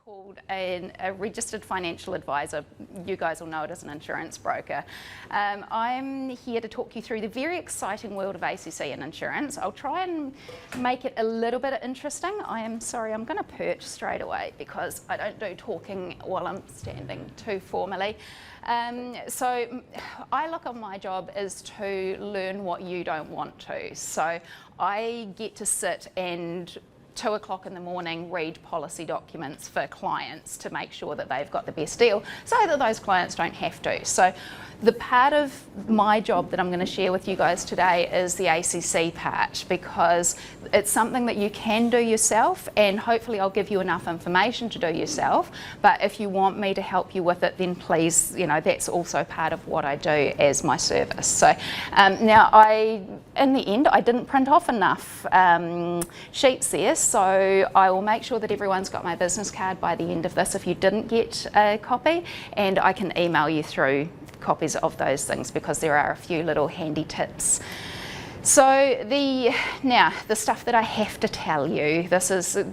called a registered financial advisor. You guys will know it as an insurance broker. I'm here to talk you through the very exciting world of ACC and insurance. I'll try and make it a little bit interesting. I'm going to perch straight away because I don't do talking while I'm standing too formally. So I look on my job as to learn what you don't want to. So I get to sit and 2 o'clock in the morning read policy documents for clients to make sure that they've got the best deal so that those clients don't have to. So the part of my job that I'm going to share with you guys today is the ACC part, because it's something that you can do yourself, and hopefully I'll give you enough information to do yourself. But if you want me to help you with it, then please, that's also part of what I do as my service. So now in the end, I didn't print off enough sheets there, so I will make sure that everyone's got my business card by the end of this if you didn't get a copy, and I can email you through copies of those things because there are a few little handy tips. So the stuff that I have to tell you,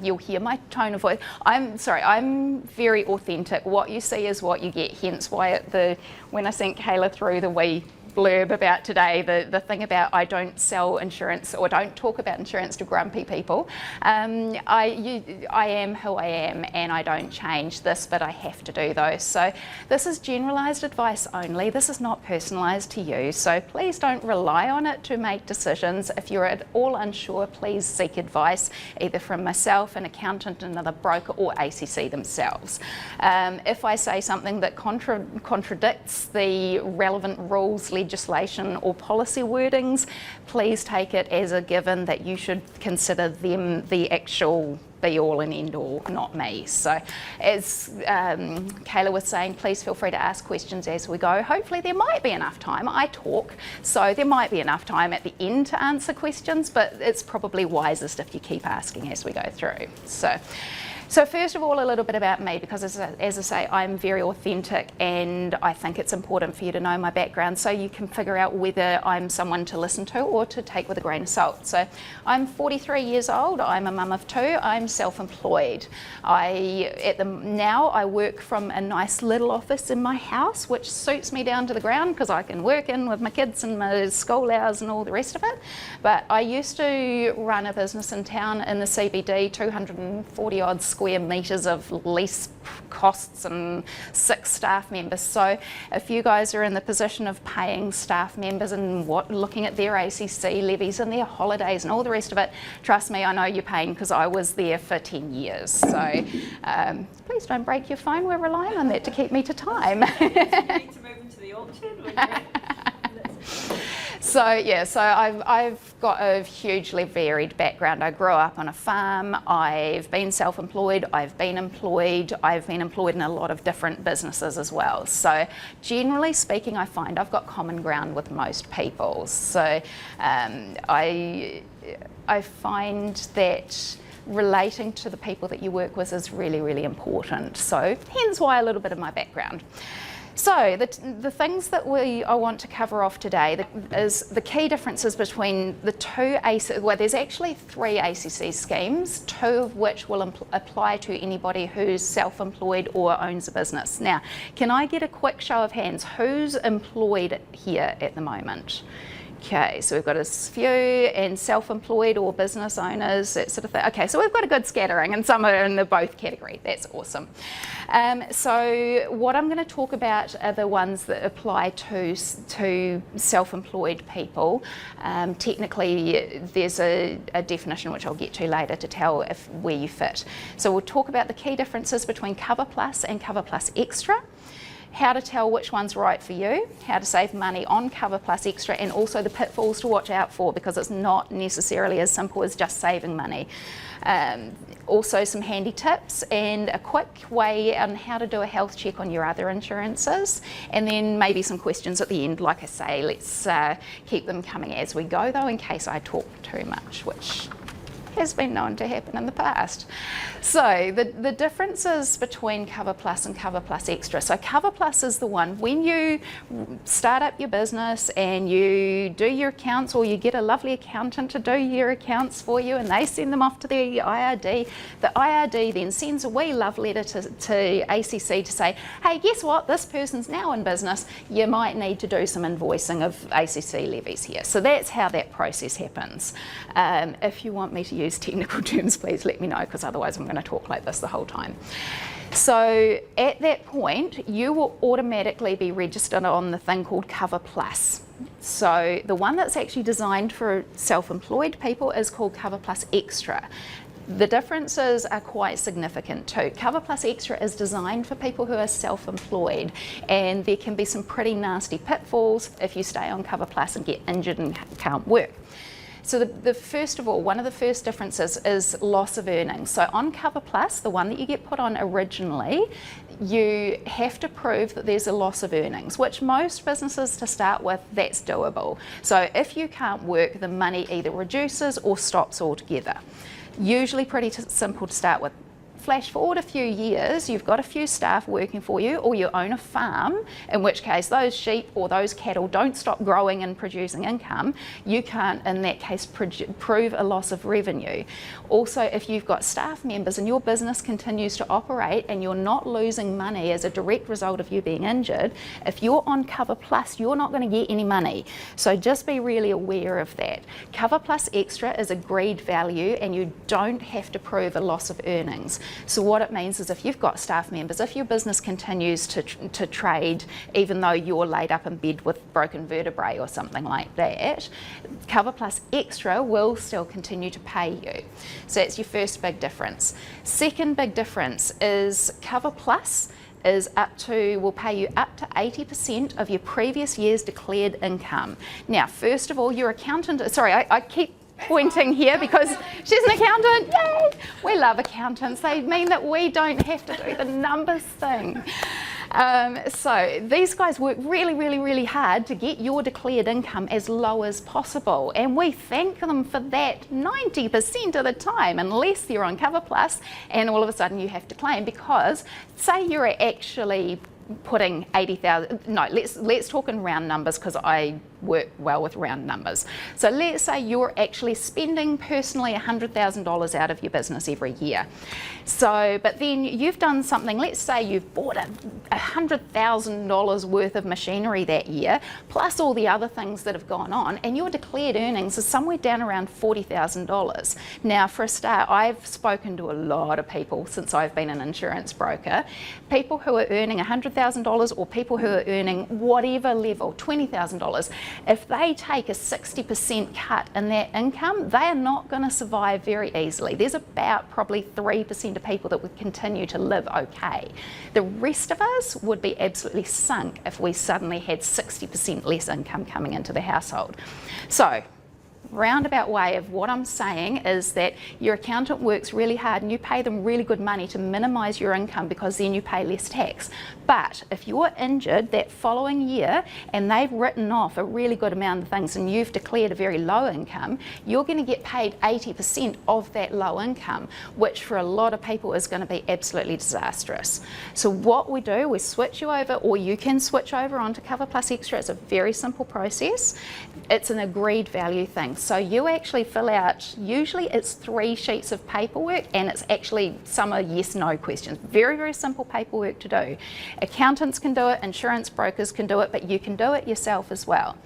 you'll hear my tone of voice. I'm very authentic. What you see is what you get, hence why when I sent Kayla through the wee blurb about today, the thing about I don't sell insurance or don't talk about insurance to grumpy people. I am who I am and I don't change this, but I have to do those. So this is generalised advice only. This is not personalised to you. So please don't rely on it to make decisions. If you're at all unsure, please seek advice either from myself, an accountant, another broker, or ACC themselves. If I say something that contradicts the relevant rules, legislation or policy wordings, please take it as a given that you should consider them the actual be all and end all, not me. So as Kayla was saying, please feel free to ask questions as we go. Hopefully there might be enough time. I talk, so there might be enough time at the end to answer questions, but it's probably wisest if you keep asking as we go through. So first of all, a little bit about me, because as I say, I'm very authentic and I think it's important for you to know my background so you can figure out whether I'm someone to listen to or to take with a grain of salt. So I'm 43 years old, I'm a mum of 2, I'm self-employed. Now I work from a nice little office in my house, which suits me down to the ground because I can work in with my kids and my school hours and all the rest of it. But I used to run a business in town in the CBD, 240 odd square metres of lease costs and 6 staff members. So if you guys are in the position of paying staff members and looking at their ACC levies and their holidays and all the rest of it, trust me, I know you're paying because I was there for 10 years. So please don't break your phone, we're relying on that to keep me to time. Do you need to move into the orchard? So I've got a hugely varied background. I grew up on a farm, I've been self-employed, I've been employed in a lot of different businesses as well. So generally speaking, I find I've got common ground with most people. So I find that relating to the people that you work with is really, really important. So hence why a little bit of my background. So the things that I want to cover off today is the key differences between the two there's actually 3 ACC schemes, 2 of which will apply to anybody who's self-employed or owns a business. Now, can I get a quick show of hands? Who's employed here at the moment? Okay, so we've got a few, and self-employed or business owners, that sort of thing. Okay, so we've got a good scattering, and some are in the both category. That's awesome. So what I'm going to talk about are the ones that apply to self-employed people. Technically, there's a definition which I'll get to later to tell where you fit. So we'll talk about the key differences between Cover Plus and Cover Plus Extra, how to tell which one's right for you, how to save money on Cover Plus Extra, and also the pitfalls to watch out for, because it's not necessarily as simple as just saving money. Also some handy tips and a quick way on how to do a health check on your other insurances, and then maybe some questions at the end. Like I say, let's keep them coming as we go though, in case I talk too much, which has been known to happen in the past. So the differences between Cover Plus and Cover Plus Extra. So Cover Plus is the one when you start up your business and you do your accounts, or you get a lovely accountant to do your accounts for you and they send them off to the IRD. The IRD then sends a wee love letter to ACC to say, hey, guess what, this person's now in business, you might need to do some invoicing of ACC levies here. So that's how that process happens. If you want me to use technical terms, please let me know, because otherwise I'm going to talk like this the whole time. So at that point, you will automatically be registered on the thing called Cover Plus. So the one that's actually designed for self-employed people is called Cover Plus Extra. The differences are quite significant too. Cover Plus Extra is designed for people who are self-employed, and there can be some pretty nasty pitfalls if you stay on Cover Plus and get injured and can't work. So first of all, one of the first differences is loss of earnings. So on Cover Plus, the one that you get put on originally, you have to prove that there's a loss of earnings, which most businesses to start with, that's doable. So if you can't work, the money either reduces or stops altogether. Usually pretty simple to start with. Flash forward a few years, you've got a few staff working for you, or you own a farm, in which case those sheep or those cattle don't stop growing and producing income. You can't, in that case, prove a loss of revenue. Also, if you've got staff members and your business continues to operate and you're not losing money as a direct result of you being injured, if you're on Cover Plus, you're not going to get any money. So just be really aware of that. Cover Plus Extra is agreed value, and you don't have to prove a loss of earnings. So what it means is if you've got staff members, if your business continues to trade even though you're laid up in bed with broken vertebrae or something like that, Cover Plus Extra will still continue to pay you. So that's your first big difference. Second big difference is Cover Plus will pay you up to 80% of your previous year's declared income. Now, first of all, your accountant, sorry, I keep pointing here because she's an accountant. Yay! We love accountants. They mean that we don't have to do the numbers thing. So these guys work really, really, really hard to get your declared income as low as possible, and we thank them for that 90% of the time, unless you're on Cover Plus and all of a sudden you have to claim, because say you're actually putting 80,000, no, let's talk in round numbers, because I work well with round numbers. So let's say you're actually spending personally $100,000 out of your business every year. So, but then you've done something, let's say you've bought $100,000 worth of machinery that year, plus all the other things that have gone on, and your declared earnings is somewhere down around $40,000. Now, for a start, I've spoken to a lot of people since I've been an insurance broker, people who are earning $100,000 or people who are earning whatever level, $20,000. If they take a 60% cut in their income, they are not going to survive very easily. There's about probably 3% of people that would continue to live okay. The rest of us would be absolutely sunk if we suddenly had 60% less income coming into the household. So, roundabout way of what I'm saying is that your accountant works really hard and you pay them really good money to minimise your income, because then you pay less tax. But if you're injured that following year and they've written off a really good amount of things and you've declared a very low income, you're going to get paid 80% of that low income, which for a lot of people is going to be absolutely disastrous. So what we do, we switch you over, or you can switch over onto Cover Plus Extra. It's a very simple process. It's an agreed value thing. So you actually fill out, usually it's 3 sheets of paperwork, and it's actually some are yes/no questions. Very, very simple paperwork to do. Accountants can do it, insurance brokers can do it, but you can do it yourself as well.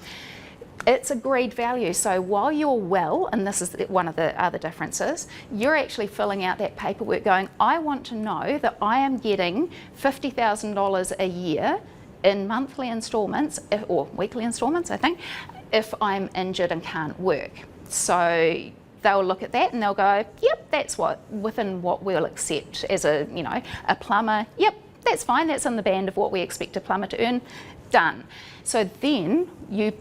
It's agreed value, so while you're well, and this is one of the other differences, you're actually filling out that paperwork going, I want to know that I am getting $50,000 a year in monthly instalments, or weekly instalments, I think, if I'm injured and can't work. So they'll look at that and they'll go, yep, that's within what we'll accept as a plumber. Yep, that's fine, that's in the band of what we expect a plumber to earn. Done. So then you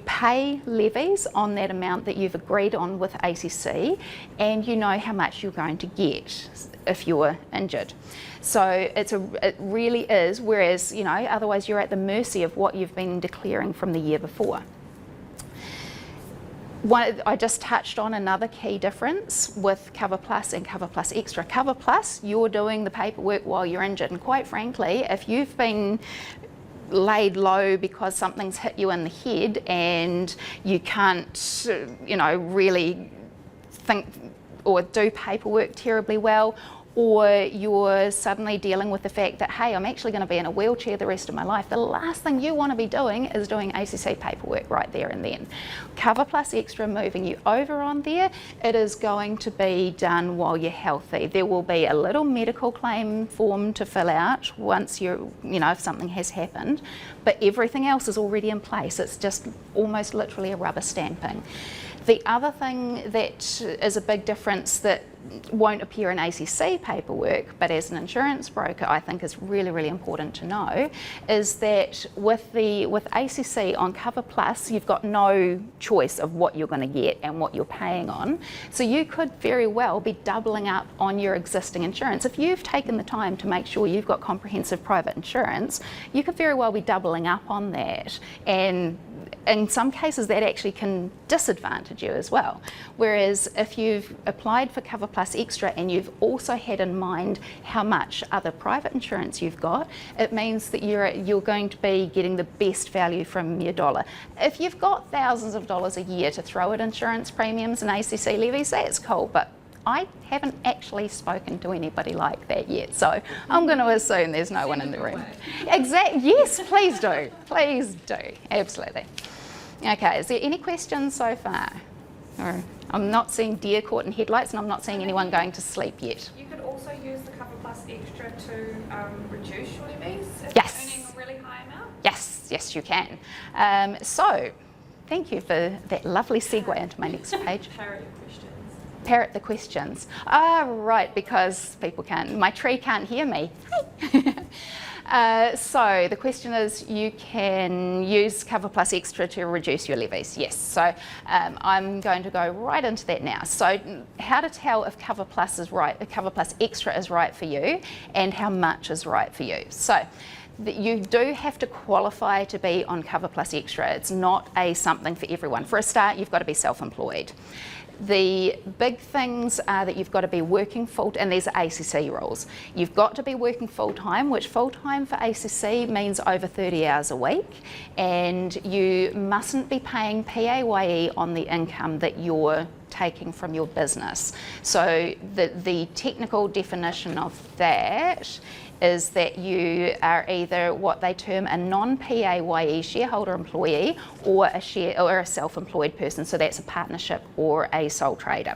pay levies on that amount that you've agreed on with ACC, and you know how much you're going to get if you're injured. So it really is, whereas otherwise you're at the mercy of what you've been declaring from the year before. I just touched on another key difference with Cover Plus and Cover Plus Extra. Cover Plus, you're doing the paperwork while you're injured, and quite frankly, if you've been laid low because something's hit you in the head and you can't, really think or do paperwork terribly well, or you're suddenly dealing with the fact that, hey, I'm actually going to be in a wheelchair the rest of my life, the last thing you want to be doing is doing ACC paperwork right there and then. Cover Plus Extra, moving you over on there, it is going to be done while you're healthy. There will be a little medical claim form to fill out once if something has happened, but everything else is already in place. It's just almost literally a rubber stamping. The other thing that is a big difference that won't appear in ACC paperwork, but as an insurance broker I think is really, really important to know, is that with ACC on Cover Plus, you've got no choice of what you're going to get and what you're paying on. So you could very well be doubling up on your existing insurance. If you've taken the time to make sure you've got comprehensive private insurance, you could very well be doubling up on that, and in some cases that actually can disadvantage you as well. Whereas if you've applied for Cover Plus Extra and you've also had in mind how much other private insurance you've got, it means that you're going to be getting the best value from your dollar. If you've got thousands of dollars a year to throw at insurance premiums and ACC levies, that's cool, but I haven't actually spoken to anybody like that yet, so I'm going to assume there's no one in the room. Exactly. Yes, please do. Please do. Absolutely. Okay, is there any questions so far? Or I'm not seeing deer caught in headlights, and I'm not seeing anyone going to sleep yet. You could also use the Cover Plus Extra to reduce your levies if Yes. you're earning a really high amount. Yes, you can. So, thank you for that lovely segue into my next page. Parrot your questions. Parrot the questions. Right, because my tree can't hear me. So the question is, you can use Cover Plus Extra to reduce your levies. Yes, so I'm going to go right into that now. So how to tell if Cover Plus is right, if Cover Plus Extra is right for you, and how much is right for you. So you do have to qualify to be on Cover Plus Extra. It's not something for everyone. For a start, you've got to be self-employed. The big things are that you've got to be working and these are ACC rules. You've got to be working full-time, which full-time for ACC means over 30 hours a week, and you mustn't be paying PAYE on the income that you're taking from your business. So the technical definition of that is that you are either what they term a non-PAYE shareholder employee or a self-employed person, so that's a partnership or a sole trader.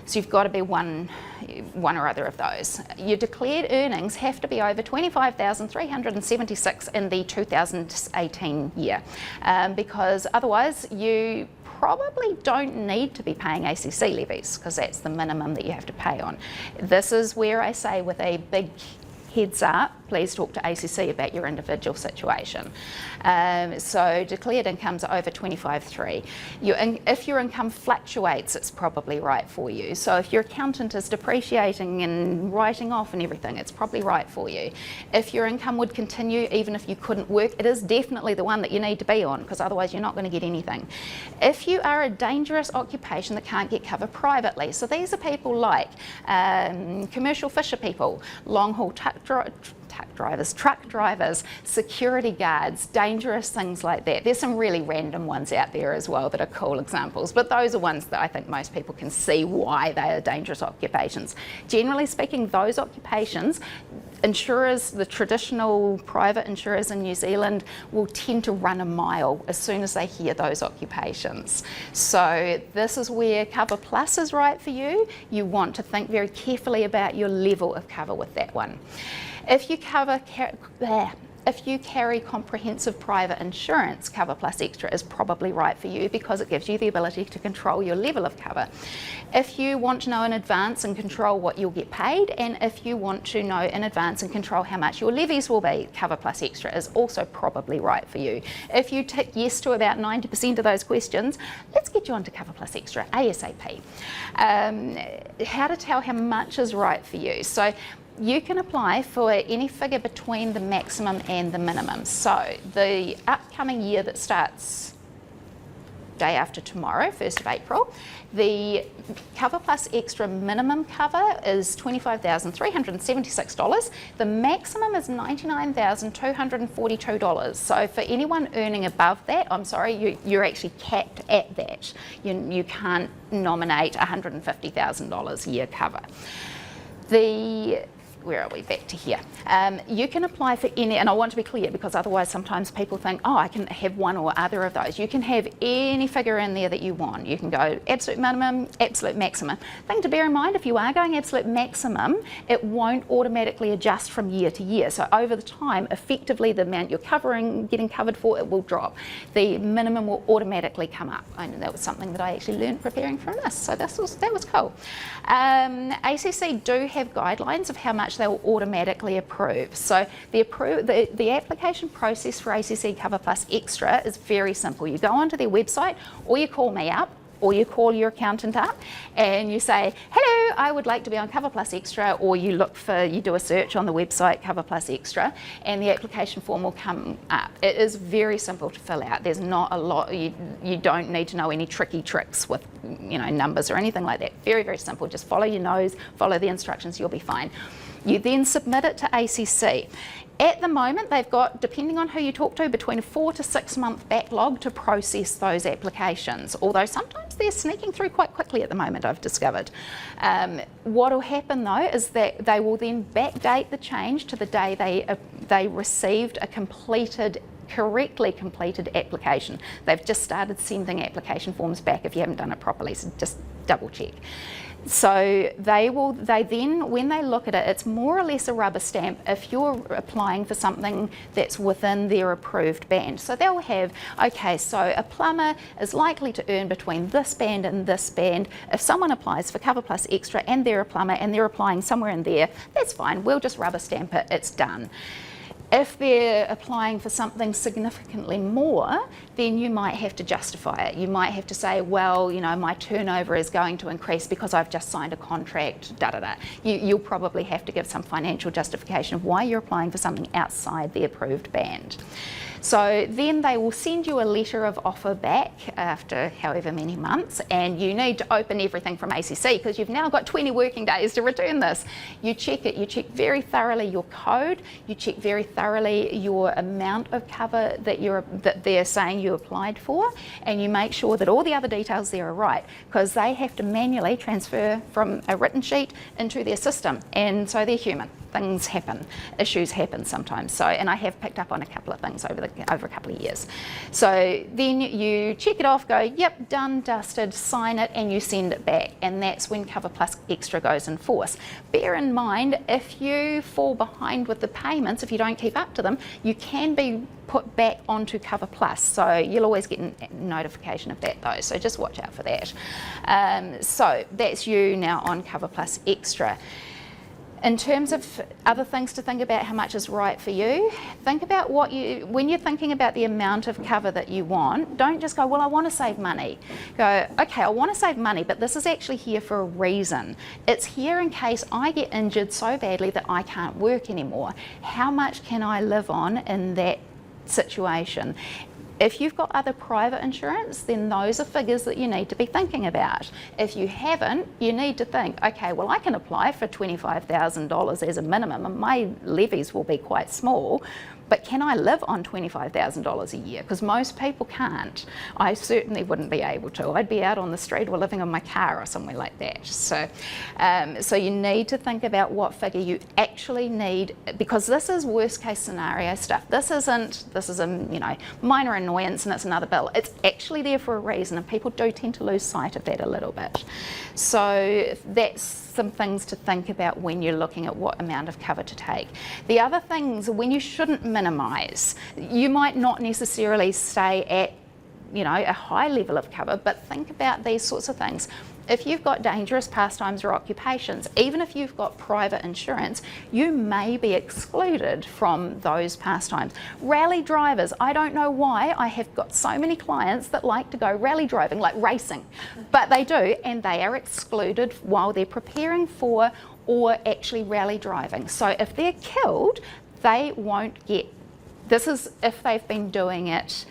So you've got to be one or other of those. Your declared earnings have to be over $25,376 in the 2018 year, because otherwise you probably don't need to be paying ACC levies, because that's the minimum that you have to pay on. This is where I say, with a big heads up, please talk to ACC about your individual situation. So declared incomes are over 25.3. If your income fluctuates, it's probably right for you. So if your accountant is depreciating and writing off and everything, it's probably right for you. If your income would continue even if you couldn't work, it is definitely the one that you need to be on, because otherwise you're not going to get anything. If you are a dangerous occupation that can't get cover privately, so these are people like commercial fisher people, long haul truck drivers, security guards, dangerous things like that. There's some really random ones out there as well that are cool examples, but those are ones that I think most people can see why they are dangerous occupations. Generally speaking, those occupations, insurers, the traditional private insurers in New Zealand, will tend to run a mile as soon as they hear those occupations. So this is where Cover Plus is right for you. You want to think very carefully about your level of cover with that one. If you carry comprehensive private insurance, Cover Plus Extra is probably right for you, because it gives you the ability to control your level of cover. If you want to know in advance and control what you'll get paid, and if you want to know in advance and control how much your levies will be, Cover Plus Extra is also probably right for you. If you tick yes to about 90% of those questions, let's get you onto Cover Plus Extra ASAP. How to tell how much is right for you. So you can apply for any figure between the maximum and the minimum. So the upcoming year that starts day after tomorrow, 1st of April. The Cover Plus Extra minimum cover is $25,376. The maximum is $99,242. So for anyone earning above that, I'm sorry, you're actually capped at that. You can't nominate $150,000 a year cover. Where are we? Back to here. You can apply for any, and I want to be clear because otherwise sometimes people think, oh, I can have one or other of those. You can have any figure in there that you want. You can go absolute minimum, absolute maximum. Thing to bear in mind, if you are going absolute maximum, it won't automatically adjust from year to year. So over the time, effectively the amount you're getting covered for, it will drop. The minimum will automatically come up. And that was something that I actually learned preparing for this. So that was cool. ACC do have guidelines of how much they will automatically approve. So the application process for ACC Cover Plus Extra is very simple. You go onto their website, or you call me up, or you call your accountant up and you say, hello, I would like to be on Cover Plus Extra, or you do a search on the website Cover Plus Extra and the application form will come up. It is very simple to fill out. There's not a lot, you don't need to know any tricky tricks with numbers or anything like that. Very, very simple. Just follow your nose, follow the instructions, you'll be fine. You then submit it to ACC. At the moment, they've got, depending on who you talk to, between a 4 to 6 month backlog to process those applications, although sometimes they're sneaking through quite quickly at the moment, I've discovered. What will happen though is that they will then backdate the change to the day they received a correctly completed application. They've just started sending application forms back if you haven't done it properly, so just double check. So they then, when they look at it, it's more or less a rubber stamp if you're applying for something that's within their approved band. So they'll have, okay, so a plumber is likely to earn between this band and this band. If someone applies for Cover Plus Extra and they're a plumber and they're applying somewhere in there, that's fine, we'll just rubber stamp it, it's done. If they're applying for something significantly more, then you might have to justify it. You might have to say, well, my turnover is going to increase because I've just signed a contract, da-da-da. You'll probably have to give some financial justification of why you're applying for something outside the approved band. So then they will send you a letter of offer back after however many months, and you need to open everything from ACC because you've now got 20 working days to return this. You check it, you check very thoroughly your code, you check very thoroughly your amount of cover that they're saying you applied for, and you make sure that all the other details there are right, because they have to manually transfer from a written sheet into their system, and so they're human. Things happen, issues happen sometimes. So, and I have picked up on a couple of things over a couple of years. So then you check it off, go, yep, done, dusted, sign it, and you send it back. And that's when Cover Plus Extra goes in force. Bear in mind, if you fall behind with the payments, if you don't keep up to them, you can be put back onto Cover Plus. So you'll always get a notification of that though. So just watch out for that. So that's you now on Cover Plus Extra. In terms of other things to think about how much is right for you, think about when you're thinking about the amount of cover that you want, don't just go, well, I want to save money. Go, okay, I want to save money, but this is actually here for a reason. It's here in case I get injured so badly that I can't work anymore. How much can I live on in that situation? If you've got other private insurance, then those are figures that you need to be thinking about. If you haven't, you need to think, okay, well, I can apply for $25,000 as a minimum, and my levies will be quite small, but can I live on $25,000 a year? Because most people can't. I certainly wouldn't be able to. I'd be out on the street or living on my car or somewhere like that. So, so you need to think about what figure you actually need, because this is worst case scenario stuff. This is a minor annoyance and it's another bill. It's actually there for a reason, and people do tend to lose sight of that a little bit. So that's some things to think about when you're looking at what amount of cover to take. The other things, when you shouldn't minimise, you might not necessarily stay at a high level of cover, but think about these sorts of things. If you've got dangerous pastimes or occupations, even if you've got private insurance, you may be excluded from those pastimes. Rally drivers, I don't know why I have got so many clients that like to go rally driving, like racing, but they do, and they are excluded while they're preparing for or actually rally driving. So if they're killed, they won't get, this is if they've been doing it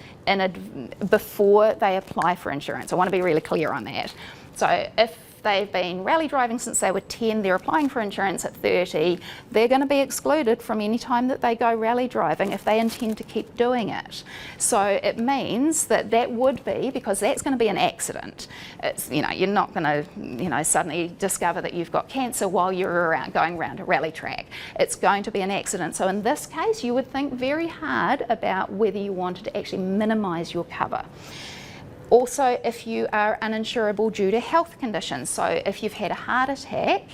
before they apply for insurance. I want to be really clear on that. So if they've been rally driving since they were 10, they're applying for insurance at 30, they're going to be excluded from any time that they go rally driving if they intend to keep doing it. So it means that that would be, because that's going to be an accident. It's, you're not going to, suddenly discover that you've got cancer while you're going around a rally track. It's going to be an accident. So in this case, you would think very hard about whether you wanted to actually minimise your cover. Also, if you are uninsurable due to health conditions, so if you've had a heart attack,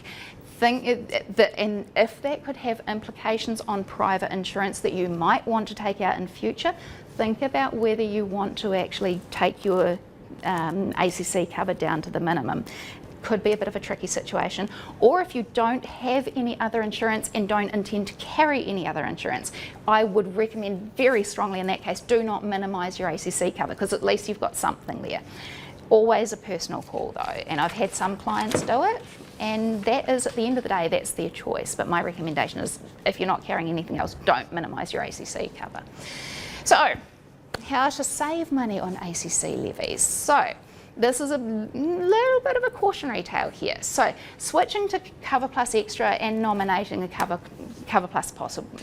and if that could have implications on private insurance that you might want to take out in future, think about whether you want to actually take your ACC cover down to the minimum. Could be a bit of a tricky situation. Or if you don't have any other insurance and don't intend to carry any other insurance, I would recommend very strongly in that case, do not minimise your ACC cover, because at least you've got something there. Always a personal call though, and I've had some clients do it, and that is, at the end of the day, that's their choice. But my recommendation is, if you're not carrying anything else, don't minimise your ACC cover. So, how to save money on ACC levies. So, this is a little bit of a cautionary tale here. So, switching to Cover Plus Extra and nominating a Cover Plus possible.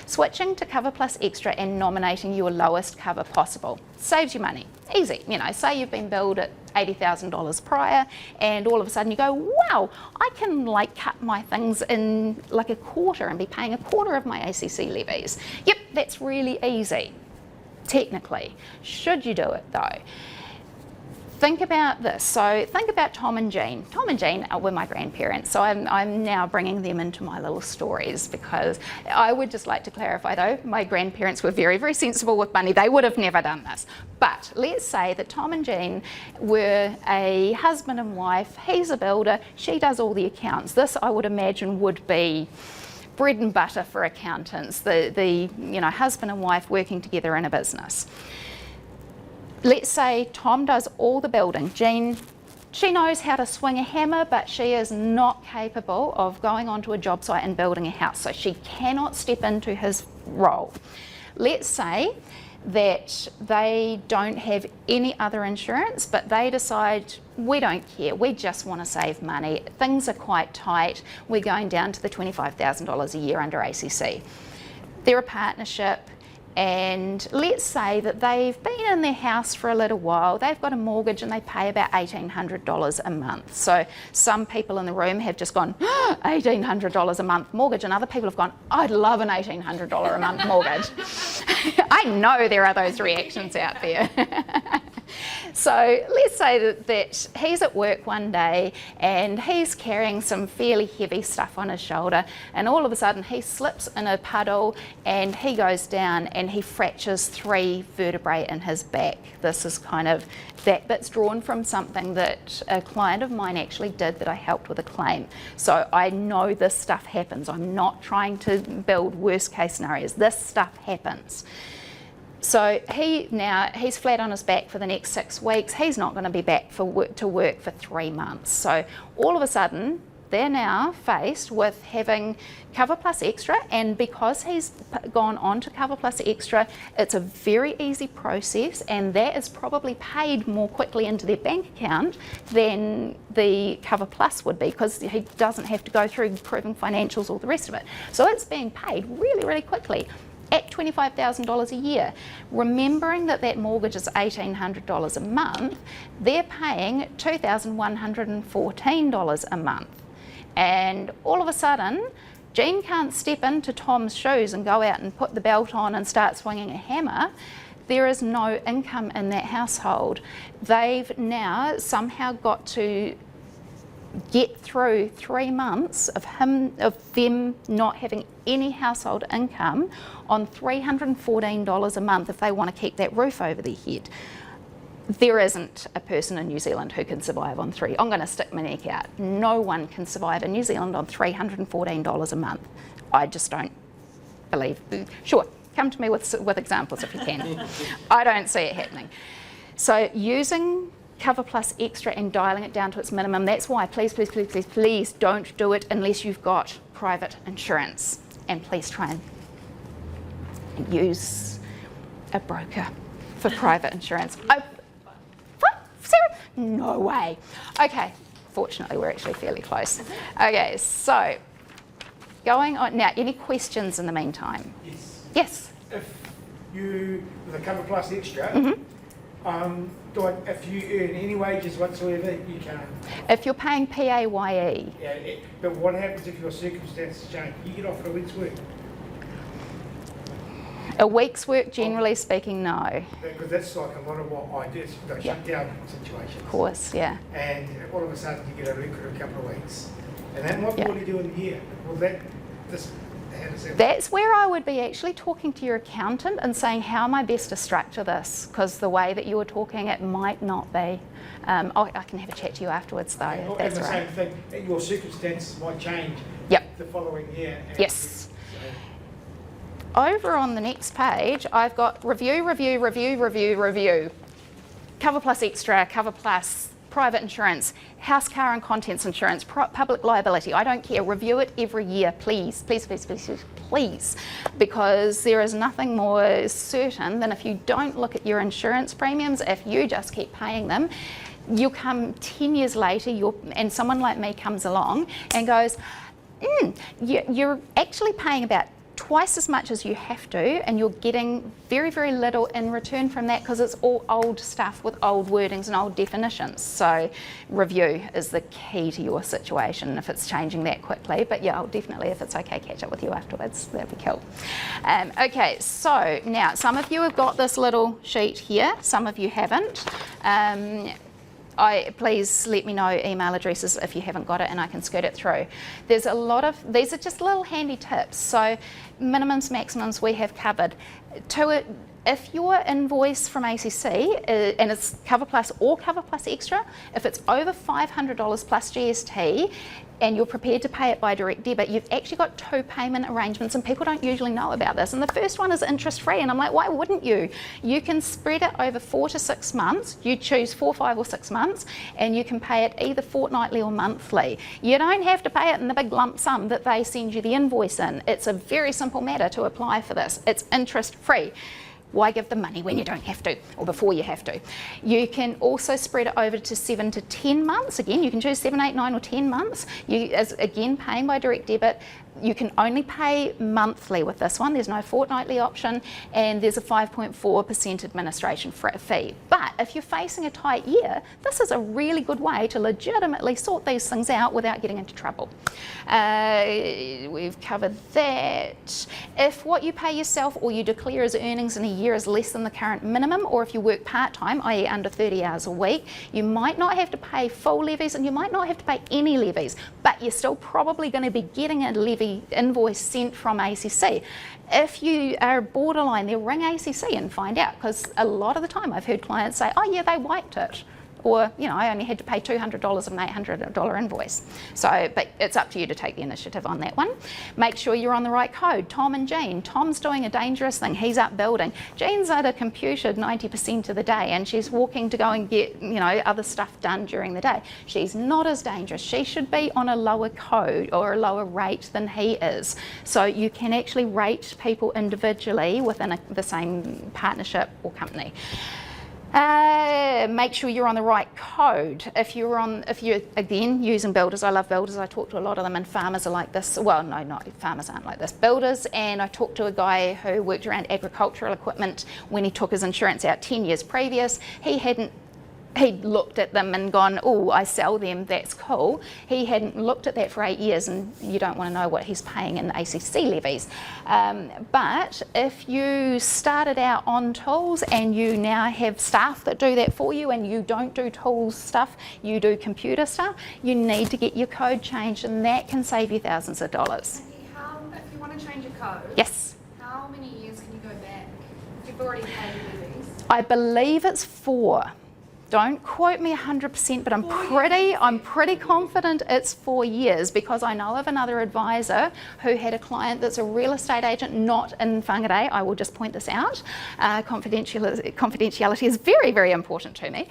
Switching to Cover Plus Extra and nominating your lowest cover possible saves you money. Easy. Say you've been billed at $80,000 prior, and all of a sudden you go, wow, I can cut my things in like a quarter and be paying a quarter of my ACC levies. Yep, that's really easy, technically. Should you do it though? Think about this. So think about Tom and Jean. Tom and Jean were my grandparents, so I'm now bringing them into my little stories, because I would just like to clarify though, my grandparents were very, very sensible with money. They would have never done this. But let's say that Tom and Jean were a husband and wife. He's a builder, she does all the accounts. This, I would imagine, would be bread and butter for accountants, the husband and wife working together in a business. Let's say Tom does all the building. Jean, she knows how to swing a hammer, but she is not capable of going onto a job site and building a house, so she cannot step into his role. Let's say that they don't have any other insurance, but they decide, we don't care, we just want to save money. Things are quite tight. We're going down to the $25,000 a year under ACC. They're a partnership. And let's say that they've been in their house for a little while, they've got a mortgage and they pay about $1,800 a month. So some people in the room have just gone, $1,800 a month mortgage, and other people have gone, I'd love an $1,800 a month mortgage. I know there are those reactions out there. So let's say that he's at work one day and he's carrying some fairly heavy stuff on his shoulder, and all of a sudden he slips in a puddle and he goes down and he fractures 3 vertebrae in his back. This is kind of, that bit's drawn from something that a client of mine actually did that I helped with a claim. So I know this stuff happens. I'm not trying to build worst case scenarios. This stuff happens. So he's flat on his back for the next 6 weeks. He's not going to be back to work for 3 months. So all of a sudden, they're now faced with having Cover Plus Extra, and because he's gone on to Cover Plus Extra, it's a very easy process, and that is probably paid more quickly into their bank account than the Cover Plus would be, because he doesn't have to go through proving financials, all the rest of it. So it's being paid really, really quickly at $25,000 a year. Remembering that that mortgage is $1,800 a month, they're paying $2,114 a month. And all of a sudden, Jean can't step into Tom's shoes and go out and put the belt on and start swinging a hammer. There is no income in that household. They've now somehow got to get through 3 months of them not having any household income on $314 a month if they want to keep that roof over their head. There isn't a person in New Zealand who can survive on I'm going to stick my neck out. No one can survive in New Zealand on $314 a month. I just don't believe. Sure, come to me with examples if you can. I don't see it happening. So using Cover Plus Extra and dialing it down to its minimum, that's why please, please, please, please, please don't do it unless you've got private insurance. And please try and use a broker. for private insurance. Oh, what? Sarah? No way. Okay, fortunately we're actually fairly close. Okay, so going on now, any questions in the meantime? Yes. Yes. If you, with a cover plus extra, if you earn any wages whatsoever, you can't. If you're paying PAYE, Yeah, but what happens if your circumstances change? You get offered a week's work. a week's work, generally speaking, no. Because that's like a lot of what I do, it's the shutdown situations. Of course, yeah. And all of a sudden you get a record of a couple of weeks. And that might be Yeah. all you do in the year. Well, how does that That's where I would be actually talking to your accountant and saying, how am I best to structure this? Because the way that you were talking, it might not be. I can have a chat to you afterwards, though. And That's the right. same thing, your circumstances might change Yep. the following year. Yes. Over on the next page, I've got review. Cover plus extra, cover plus private insurance, house, car and contents insurance, public liability. I don't care. Review it every year, please. Please, please, please, please, please. Because there is nothing more certain than if you don't look at your insurance premiums, if you just keep paying them, you'll come 10 years later and someone like me comes along and goes, you're actually paying about twice as much as you have to, and you're getting very, very little in return from that because it's all old stuff with old wordings and old definitions. So review is the key to your situation if it's changing that quickly. But yeah, I'll definitely, if it's okay, catch up with you afterwards. That'd be cool. Okay, so now some of you have got this little sheet here, some of you haven't. Please let me know email addresses if you haven't got it and I can skirt it through. There's a lot of, these are just little handy tips. So minimums, maximums we have covered. If your invoice from ACC, and it's cover plus or cover plus extra, if it's over $500 plus GST and you're prepared to pay it by direct debit, you've actually got two payment arrangements, and people don't usually know about this. And the first one is interest free, and I'm like, why wouldn't you? You can spread it over 4 to 6 months. You choose 4, 5 or 6 months, and you can pay it either fortnightly or monthly. You don't have to pay it in the big lump sum that they send you the invoice in. It's a very simple matter to apply for this. It's interest free. Why give them money when you don't have to, or before you have to? You can also spread it over to 7 to 10 months. Again, you can choose 7, 8, 9 or 10 months. Again, paying by direct debit. You can only pay monthly with this one. There's no fortnightly option, and there's a 5.4% administration fee. But if you're facing a tight year, this is a really good way to legitimately sort these things out without getting into trouble. We've covered that. If what you pay yourself or you declare as earnings in a year is less than the current minimum, or if you work part-time, i.e. under 30 hours a week, you might not have to pay full levies and you might not have to pay any levies, but you're still probably going to be getting a levy invoice sent from ACC. If you are borderline, they'll ring ACC and find out, because a lot of the time I've heard clients say, oh yeah, they wiped it. Or, you know, I only had to pay $200 of an $800 invoice. So, but it's up to you to take the initiative on that one. Make sure you're on the right code. Tom and Jean. Tom's doing a dangerous thing. He's up building. Jean's at a computer 90% of the day, and she's walking to go and get, you know, other stuff done during the day. She's not as dangerous. She should be on a lower code or a lower rate than he is. So you can actually rate people individually within the same partnership or company. Make sure you're on the right code. If you're again using builders, I love builders. I talk to a lot of them, and farmers are like this. Well, no, farmers aren't like this. Builders, and I talked to a guy who worked around agricultural equipment when he took his insurance out 10 years previous. He'd looked at them and gone, oh, I sell them, that's cool. He hadn't looked at that for 8 years, and you don't want to know what he's paying in ACC levies. But if you started out on tools and you now have staff that do that for you, and you don't do tools stuff, you do computer stuff, you need to get your code changed, and that can save you thousands of dollars. If you want to change your code, Yes. how many years can you go back if you've already paid levies? I believe it's 4. Don't quote me 100%, but I'm pretty confident it's 4 years, because I know of another advisor who had a client that's a real estate agent, not in Whangarei. I will just point this out. Confidentiality is very, very important to me.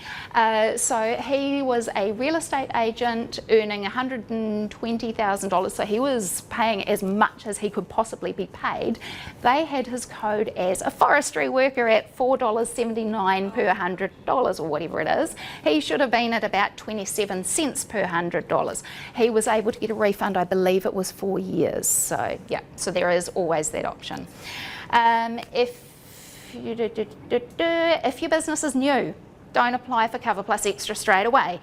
So he was a real estate agent earning $120,000, so he was paying as much as he could possibly be paid. They had his code as a forestry worker at $4.79 per $100 or whatever it is. He should have been at about 27 cents per $100. He was able to get a refund, I believe it was 4 years. So yeah, so there is always that option. If your business is new, don't apply for Cover Plus Extra straight away.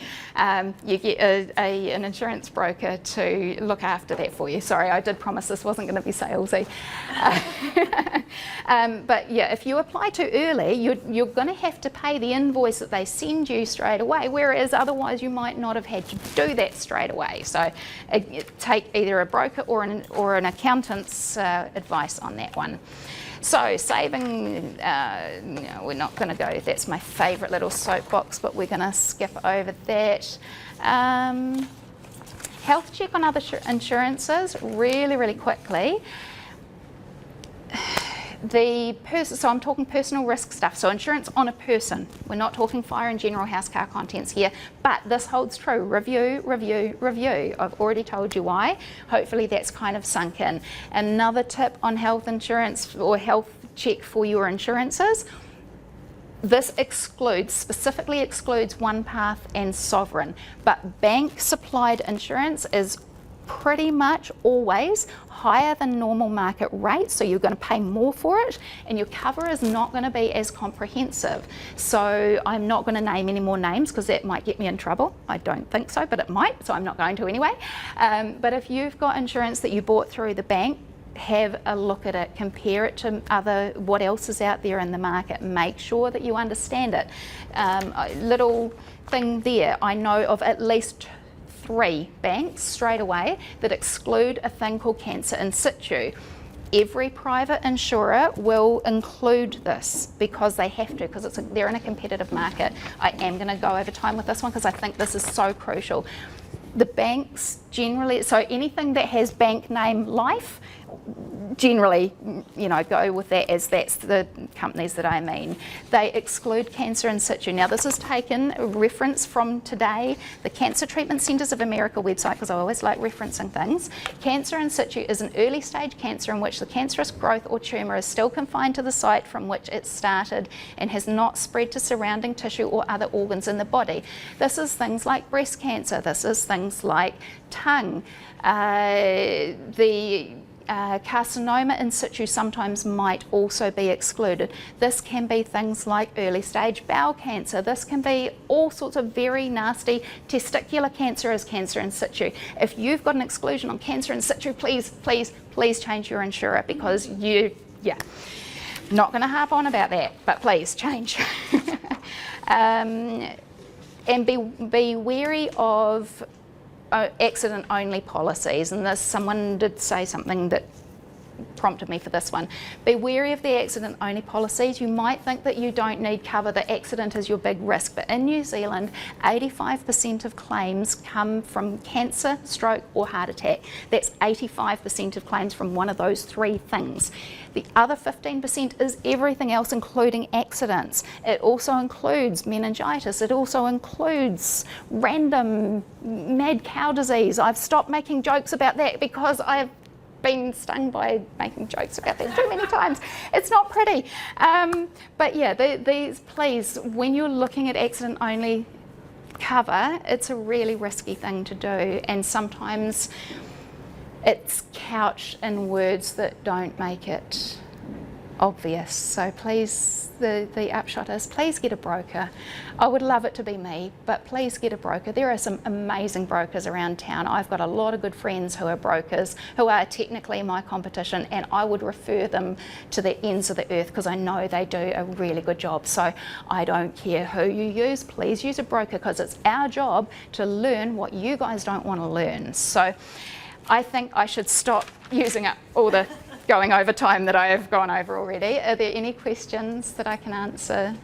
You get an insurance broker to look after that for you. Sorry, I did promise this wasn't going to be salesy. But yeah, if you apply too early, you're going to have to pay the invoice that they send you straight away, whereas otherwise you might not have had to do that straight away. So take either a broker or an accountant's advice on that one. So saving, no, we're not going to go, that's my favourite little soapbox, but we're going to skip over that. Health check on other insurances, really, really quickly. So I'm talking personal risk stuff, so insurance on a person. We're not talking fire and general house car contents here, but this holds true. Review, review, review. I've already told you why. Hopefully that's kind of sunk in. Another tip on health insurance or health check for your insurances. This specifically excludes OnePath and Sovereign, but bank supplied insurance is pretty much always higher than normal market rates, so you're going to pay more for it and your cover is not going to be as comprehensive. So I'm not going to name any more names because that might get me in trouble. I don't think so, but it might, so I'm not going to anyway. But if you've got insurance that you bought through the bank, have a look at it, compare it to what else is out there in the market, make sure that you understand it. Little thing there, I know of at least 3 banks straight away that exclude a thing called cancer in situ. Every private insurer will include this because they have to, because they're in a competitive market. I am going to go over time with this one because I think this is so crucial. The banks generally, so anything that has bank name life, generally, go with that as that's the companies that I mean. They exclude cancer in situ. Now, this is taken a reference from today, the Cancer Treatment Centers of America website, because I always like referencing things. Cancer in situ is an early stage cancer in which the cancerous growth or tumour is still confined to the site from which it started and has not spread to surrounding tissue or other organs in the body. This is things like breast cancer. This is things like tongue. Carcinoma in situ sometimes might also be excluded. This can be things like early stage bowel cancer. This can be all sorts of very nasty testicular cancer as cancer in situ. If you've got an exclusion on cancer in situ, please, please, please change your insurer because not going to harp on about that, but please change. And be wary of accident only policies, and someone did say something that prompted me for this one. Be wary of the accident only policies. You might think that you don't need cover, the accident is your big risk, but in New Zealand 85% of claims come from cancer, stroke or heart attack. That's 85% of claims from one of those 3 things. The other 15% is everything else, including accidents. It also includes meningitis. It also includes random mad cow disease. I've stopped making jokes about that because I've been stung by making jokes about that too many times. It's not pretty. But yeah, please, when you're looking at accident only cover, it's a really risky thing to do, and sometimes it's couched in words that don't make it obvious. So please, the upshot is please get a broker. I would love it to be me, but please get a broker. There are some amazing brokers around town. I've got a lot of good friends who are brokers, who are technically my competition, and I would refer them to the ends of the earth because I know they do a really good job. So I don't care who you use, please use a broker because it's our job to learn what you guys don't want to learn. So I think I should stop using up all the going over time that I have gone over already. Are there any questions that I can answer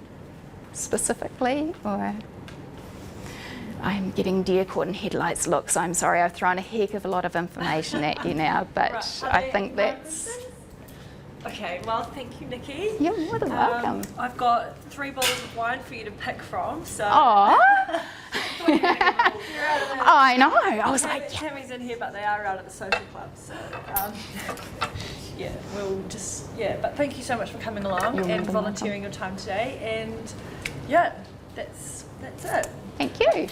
specifically? Or I'm getting deer caught in headlights looks. I'm sorry, I've thrown a heck of a lot of information at you now, but Right, I think that's... Okay, well, thank you, Nicki. You're more than welcome. I've got 3 bottles of wine for you to pick from, so... Aw. You're out of the... I know, I was like, yeah. Tammy's in here, but they are out at the social club, so... yeah, we'll just... Yeah, but thank you so much for coming along You're and more than volunteering your time today, and yeah, that's it. Thank you.